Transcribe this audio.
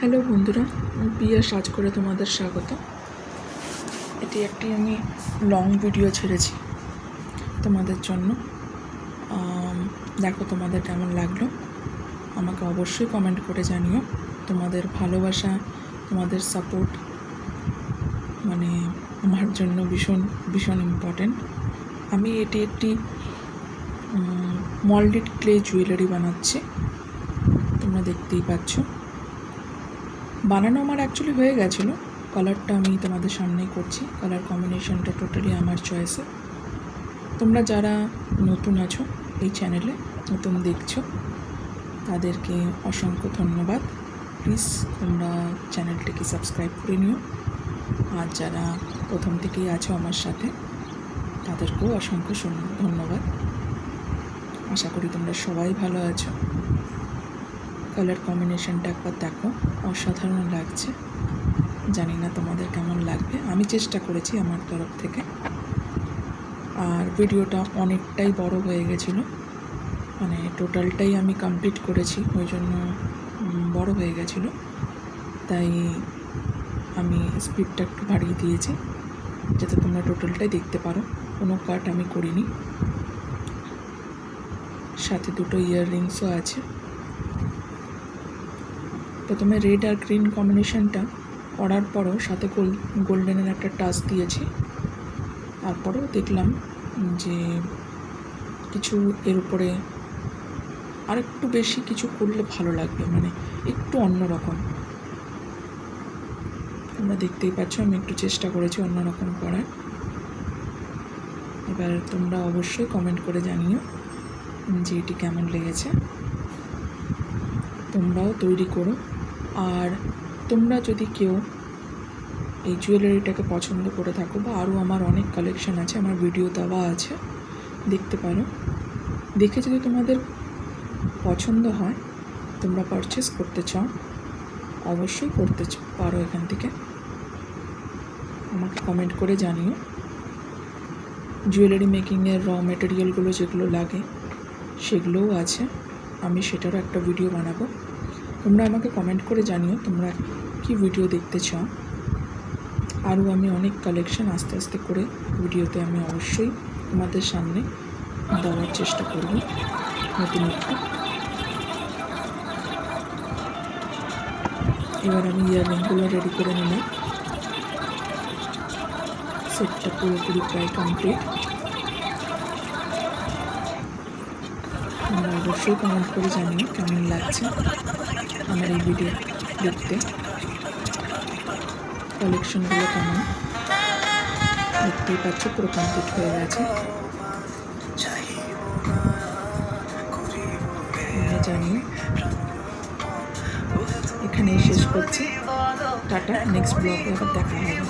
Hello বন্ধুরা, পিয়া সাজ করে তোমাদের স্বাগত। এটি একটি আমি লং ভিডিও ছেড়েছি তোমাদের জন্য। দেখো তোমাদের কেমন লাগলো, আমাকে অবশ্যই কমেন্ট করে জানিও। তোমাদের ভালোবাসা, তোমাদের সাপোর্ট মানে আমার জন্য ভীষণ ভীষণ ইম্পর্টেন্ট। আমি এটি একটি মল্ডেড ক্লে জুয়েলারি বানাচ্ছি, তোমরা দেখতেই পাচ্ছ। বানানো আমার অ্যাকচুয়ালি হয়ে গেছিলো, কালারটা আমি তোমাদের সামনেই করছি। কালার কম্বিনেশনটা টোটালি আমার চয়েসে। তোমরা যারা নতুন আছো এই চ্যানেলে, নতুন দেখছো, তাদেরকে অসংখ্য ধন্যবাদ। প্লিজ তোমরা চ্যানেলটিকে সাবস্ক্রাইব করে নিও। আর যারা প্রথম থেকেই আছো আমার সাথে, তাদেরকেও অসংখ্য ধন্যবাদ। আশা করি তোমরা সবাই ভালো আছো। কালার কম্বিনেশনটা একবার দেখো, অসাধারণ লাগছে। জানি না তোমাদের কেমন লাগবে, আমি চেষ্টা করেছি আমার তরফ থেকে। আর ভিডিওটা অনেকটাই বড় হয়ে গেছিলো, মানে টোটালটাই আমি কমপ্লিট করেছি, ওই জন্য বড় হয়ে গেছিলো। তাই আমি স্পিডটা একটু বাড়িয়ে দিয়েছি, যাতে তোমরা টোটালটাই দেখতে পারো। কোনো কাট আমি করিনি। সাথে দুটো ইয়াররিংসও আছে। প্রথমে রেড আর গ্রিন কম্বিনেশনটা করার পরও সাথে গোল্ডেনের একটা টাচ দিয়েছি। তারপরেও দেখলাম যে কিছু এর উপরে আরেকটু বেশি কিছু করলে ভালো লাগবে, মানে একটু অন্যরকম। তোমরা দেখতেই পাচ্ছ আমি একটু চেষ্টা করেছি অন্যরকম করার। এবার তোমরা অবশ্যই কমেন্ট করে জানিও যে এটি কেমন লেগেছে। তোমরাও তৈরি করো। আর তোমরা যদি কেউ এই জুয়েলারিটাকে পছন্দ করে থাকো, বা আরও আমার অনেক কালেকশন আছে, আমার ভিডিও দেওয়া আছে, দেখতে পারো। দেখে যদি তোমাদের পছন্দ হয়, তোমরা পারচেস করতে চাও, অবশ্যই করতে পারো। এখান থেকে আমাকে কমেন্ট করে জানিও। জুয়েলারি মেকিংয়ের র মেটেরিয়ালগুলো যেগুলো লাগে সেগুলোও আছে, আমি সেটারও একটা ভিডিও বানাবো। তোমরা আমাকে কমেন্ট করে জানিও তোমরা কি ভিডিও দেখতে চাও। আরও আমি অনেক কালেকশন আস্তে আস্তে করে ভিডিওতে আমি অবশ্যই তোমাদের সামনে দেওয়ার চেষ্টা করব, নতুন একটু। এবার আমি ইয়াররিংগুলো রেডি করে নিলাম। সেটটা পুরোপুরি প্রায় কমপ্লিট। তোমরা অবশ্যই কমেন্ট করে জানিও কেমন লাগছে আমার এই ভিডিও দেখতে, কালেকশনগুলো কেমন। দেখতেই পাচ্ছ পুরো কমপ্লিট হয়ে গেছে। তোমরা জানিও। এখানেই শেষ করছি। টাটা, নেক্সট ব্লগে আবার দেখা হবে।